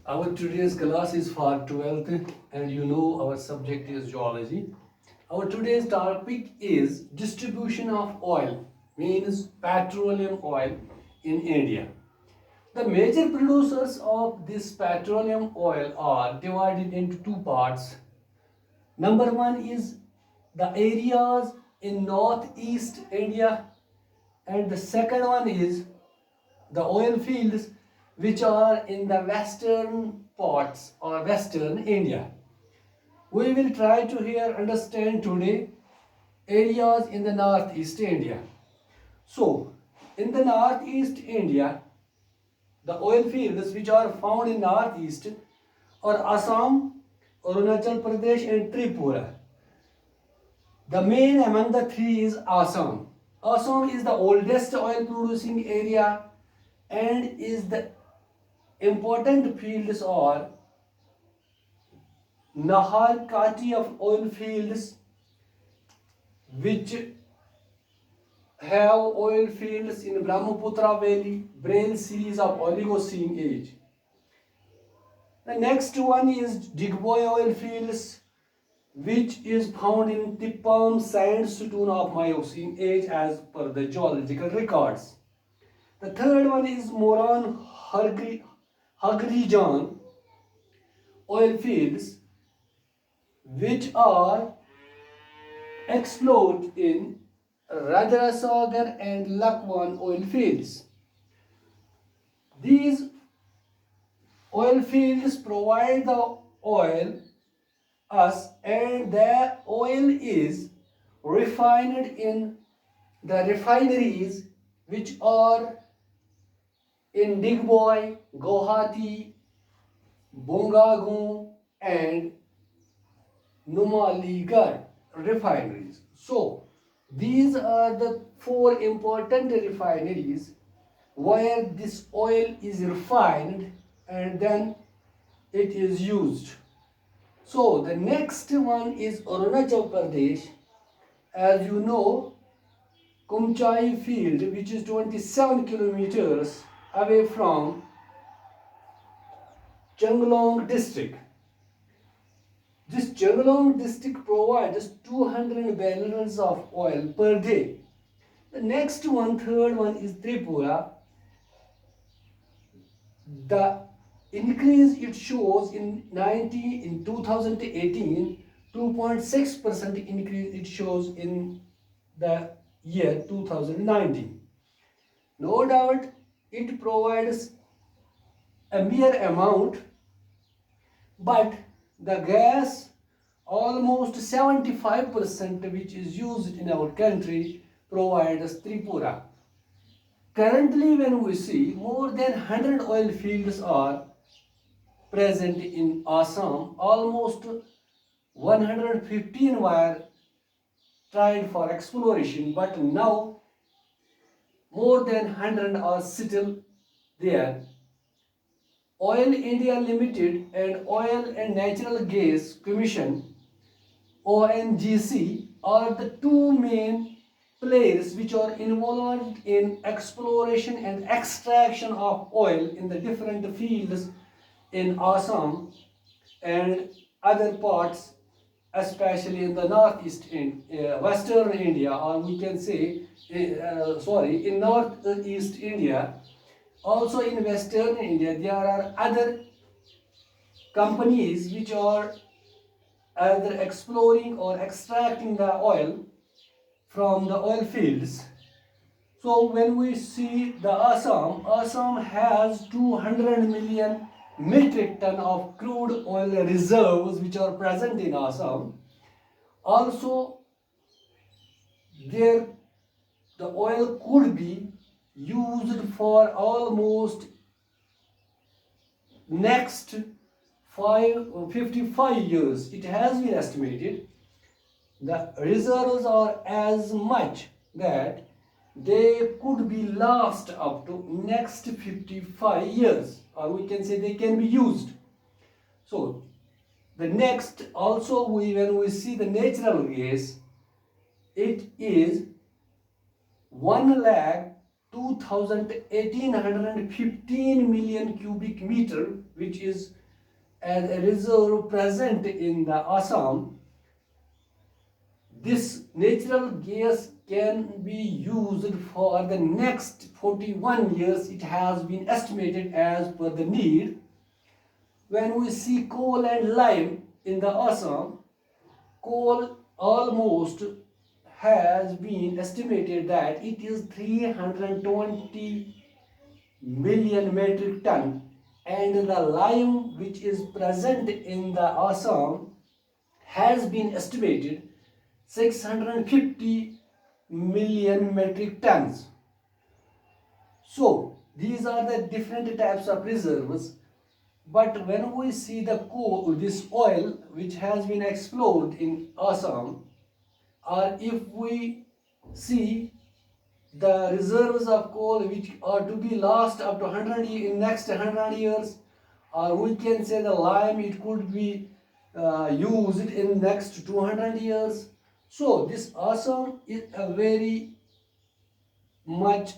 Our today's class is for 12th and you know our subject is geology. Our today's topic is distribution of oil, means petroleum oil in India. The major producers of this petroleum oil are divided into two parts. Number one is the areas in northeast India, and the second one is the oil fields which are in the western parts or western India. We will try to here understand today areas in the northeast India. So, in the northeast India, the oil fields which are found in northeast are Assam, Arunachal Pradesh and Tripura. The main among the three is Assam. Assam is the oldest oil producing area and is the important fields are Nahar Kati of oil fields, which have oil fields in Brahmaputra Valley, Brain series of Oligocene age. The next one is Digboy oil fields, which is found in Tippam sandstone of Miocene age as per the geological records. The third one is Moran Hagrijan oil fields, which are explored in Rajarasagar and Lakwan oil fields. These oil fields provide the oil us, and the oil is refined in the refineries which are in Digboy, Guwahati, Bongaigaon and Numaligarh refineries. So these are the four important refineries where this oil is refined and then it is used. So the next one is Arunachal Pradesh. As you know, Kumchai field, which is 27 kilometers away from Changlong district. This Changlong district provides 200 barrels of oil per day. The next one, third one is Tripura. The increase it shows in 2018, 2.6% increase it shows in the year 2019. No doubt it provides a mere amount, but the gas almost 75% which is used in our country provides Tripura. Currently, when we see more than 100 oil fields are present in Assam, almost 115 were tried for exploration, but now more than 100 are still there. Oil India Limited and Oil and Natural Gas Commission ONGC are the two main players which are involved in exploration and extraction of oil in the different fields in Assam and other parts, especially in the northeast in western India, or we can say in northeast India. Also in western India there are other companies which are either exploring or extracting the oil from the oil fields. So when we see the Assam has 200 million metric ton of crude oil reserves which are present in Assam. Also there the oil could be used for almost next 55 years. It has been estimated the reserves are as much that they could be last up to next 55 years, or we can say they can be used. So the next also when we see the natural gas, it is 1,02,1815 million cubic meter, which is as a reserve present in the Assam. This natural gas can be used for the next 41 years. It has been estimated as per the need. When we see coal and lime in the Assam, coal almost has been estimated that it is 320 million metric ton, and the lime which is present in the Assam has been estimated 650 million metric tons. So these are the different types of reserves. But when we see the coal, this oil which has been explored in Assam, or if we see the reserves of coal which are to be lost up to 100 in next 100 years, or we can say the lime, it could be used in next 200 years. So this Assam is a very much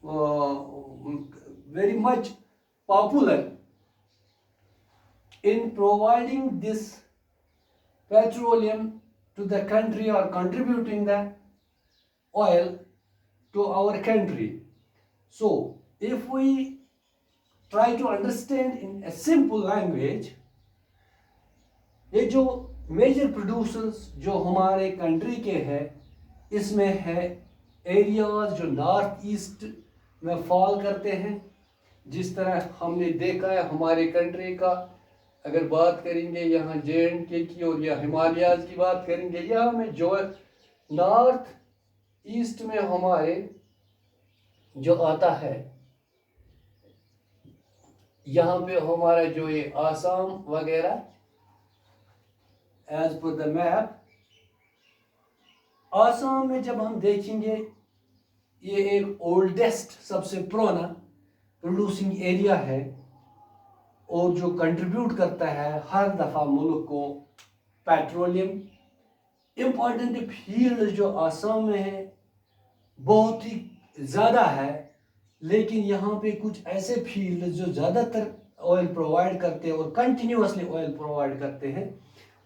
uh, very much popular in providing this petroleum to the country, or contributing the oil to our country. So if we try to understand in a simple language, ये जो major producers जो हमारे country के हैं, इसमें है areas जो north east में फॉल करते हैं. जिस तरह हमने देखा है हमारे कंट्री का, अगर बात करेंगे यहाँ JNK की और या हिमालयाज की बात करेंगे, यहाँ में जो नॉर्थ ईस्ट में हमारे जो आता है, यहाँ पे हमारा जो ये आसाम वगैरह, as per the map, Assam में जब हम देखेंगे ये एक ओल्डेस्ट सबसे पुराना प्रोड्यूसिंग एरिया है, और जो कंट्रीब्यूट करता है हर दफ़ा मुल्क को पेट्रोलियम. इम्पॉर्टेंट फील्ड जो आसाम में है बहुत ही ज़्यादा है, लेकिन यहाँ पे कुछ ऐसे फील्ड जो ज़्यादातर ऑयल प्रोवाइड करते हैं और कंटिन्यूसली ऑयल प्रोवाइड करते हैं,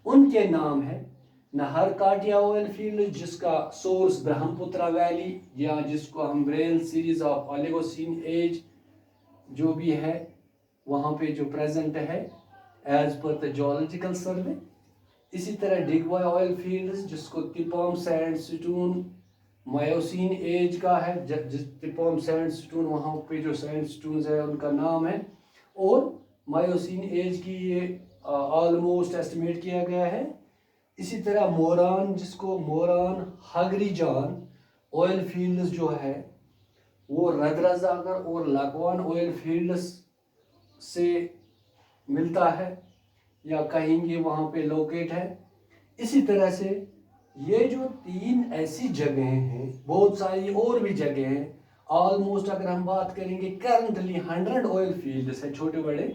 उनके नाम है नाहरकाटिया ऑयल फील्ड, जिसका सोर्स ब्रह्मपुत्र वैली, या जिसको हम Barail series of Oligocene age जो भी है वहाँ पे जो प्रेजेंट है एज पर द जियोलॉजिकल सर्वे. इसी तरह डिगबॉय ऑयल फील्ड्स जिसको तिपाम सैंडस्टोन मायोसीन एज का है, जिस तिपाम सैंडस्टोन वहाँ पे जो सैंडस्टोन्स है उनका नाम है, और मायोसीन एज की ये ऑलमोस्ट एस्टिमेट किया गया है. इसी तरह मोरान, जिसको मोरान हगरीजान ऑयल फील्ड्स जो है वो रदरजागर और लकवान ऑयल फील्ड्स से मिलता है, या कहेंगे वहाँ पे लोकेट है. इसी तरह से ये जो तीन ऐसी जगह हैं, बहुत सारी और भी जगह हैं, ऑलमोस्ट अगर हम बात करेंगे करंटली 100 ऑयल फील्ड्स है छोटे बड़े,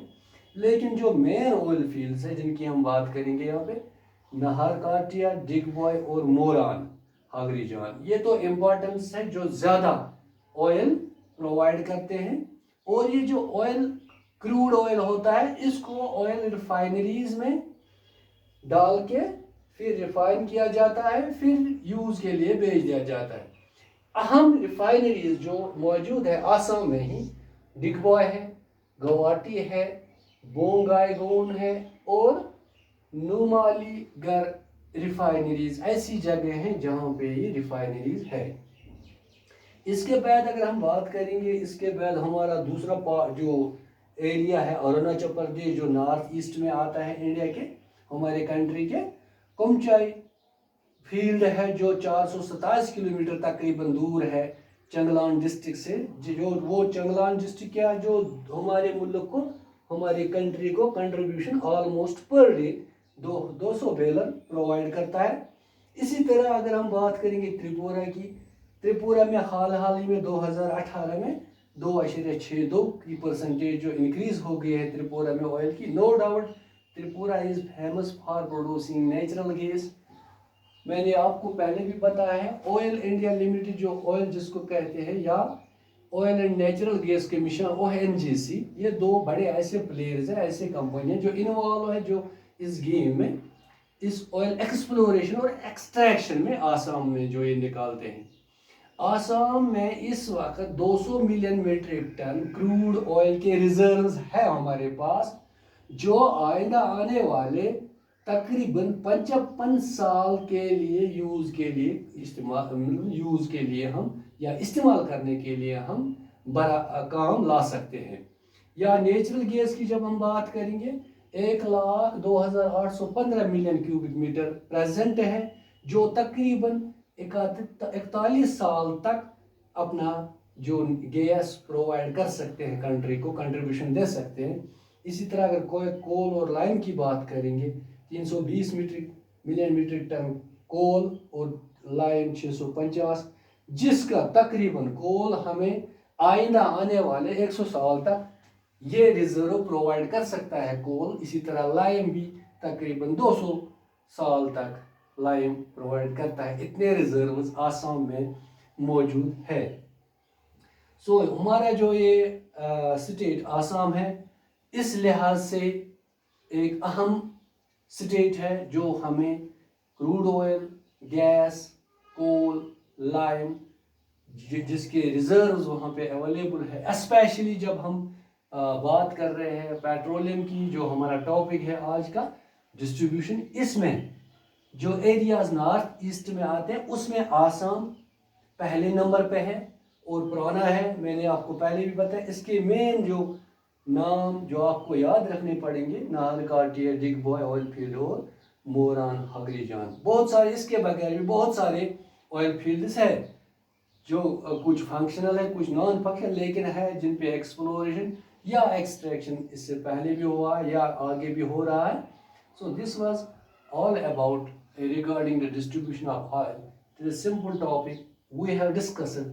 लेकिन जो मेन ऑयल फील्ड्स है जिनकी हम बात करेंगे यहाँ पे नाहरकाटिया, डिगबॉय और मोरान हगरीजान, ये तो इम्पोर्टेंस है जो ज़्यादा ऑयल प्रोवाइड करते हैं. और ये जो ऑयल क्रूड ऑयल होता है, इसको ऑयल रिफाइनरीज में डाल के फिर रिफाइन किया जाता है, फिर यूज़ के लिए भेज दिया जाता है. अहम रिफाइनरीज जो मौजूद है आसाम में ही डिगबॉय है, गुवाहाटी है, बोंगाईगांव है और नुमालीगढ़ रिफाइनरीज ऐसी जगह हैं जहाँ पे ये रिफाइनरीज है. इसके बाद अगर हम बात करेंगे, इसके बाद हमारा दूसरा पार्ट जो एरिया है अरुणाचल प्रदेश जो नॉर्थ ईस्ट में आता है इंडिया के, हमारे कंट्री के, कुमचाई फील्ड है जो 427 किलोमीटर तकरीबन दूर है चंगलान डिस्ट्रिक्ट से. जो वो चंगलान डिस्ट्रिक्ट क्या जो हमारे मुल्क को, हमारी कंट्री को contribution almost per day 200 barrel provide करता है. इसी तरह अगर हम बात करेंगे त्रिपुरा की, त्रिपुरा में हाल ही में 2018 में 2.62 की परसेंटेज जो इंक्रीज हो गई है त्रिपुरा में ऑयल की. No doubt Tripura is famous for producing natural gas. मैंने आपको पहले भी बताया है ऑयल इंडिया लिमिटेड जो ऑयल जिसको कहते हैं, या oil and natural gas commission ONGC, ये दो बड़े ऐसे प्लेयर्स हैं, ऐसे कंपनियां जो इन्वॉल्व है जो इस गेम में, इस ऑयल एक्सप्लोरेशन और एक्सट्रैक्शन में आसाम में जो ये निकालते हैं। आसाम में इस वक्त 200 million metric tonne crude oil के रिजर्व्स है हमारे पास, जो आइंदा आने वाले तकरीबन 55 साल के लिए यूज़ के लिए हम या इस्तेमाल करने के लिए हम बड़ा काम ला सकते हैं। या नेचुरल गैस की जब हम बात करेंगे, 1,02,815 मिलियन क्यूबिक मीटर प्रेजेंट है, जो तकरीबन 41 साल तक अपना जो गैस प्रोवाइड कर सकते हैं, कंट्री को कंट्रीब्यूशन दे सकते हैं। इसी तरह अगर कोई कोल और लाइम की बात करेंगे, 320 मिलियन मीट्रिक टन कोल और लाइम 650, जिसका तकरीबन कोल हमें आइंदा आने वाले 100 साल तक ये रिजर्व प्रोवाइड कर सकता है कोल। इसी तरह लाइम भी तकरीबन 200 साल तक लाइम प्रोवाइड करता है। इतने रिजर्व्स आसाम में मौजूद है। सो हमारा जो ये स्टेट आसाम है, इस लिहाज से एक अहम स्टेट है जो हमें क्रूड ऑयल, गैस, कोल, लाइम जिसके रिजर्व्स वहाँ पे अवेलेबल है। स्पेशली जब हम बात कर रहे हैं पेट्रोलियम की, जो हमारा टॉपिक है आज का डिस्ट्रीब्यूशन, इसमें जो एरियाज नॉर्थ ईस्ट में आते हैं उसमें आसाम पहले नंबर पे है और पुराना है। मैंने आपको पहले भी बताया। इसके मेन जो नाम जो आपको याद रखने पड़ेंगे, नाहरकाटिया, डिगबॉय ऑयल फील्ड और मोरान हगरीजान। बहुत सारे, इसके बगैर भी बहुत सारे ऑयल फील्ड्स है जो कुछ फंक्शनल है, कुछ नॉन फंक्शनल, लेकिन है जिन पे एक्सप्लोरेशन या एक्सट्रैक्शन इससे पहले भी हुआ या आगे भी हो रहा है। So this was all about regarding the distribution of oil. It is a simple topic. We have discussed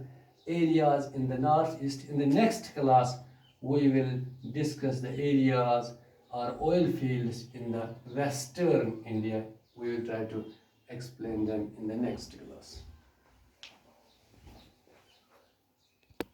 areas in the northeast. In the next class, we will discuss the areas or oil fields in the western India. We will try to explain them in the next class.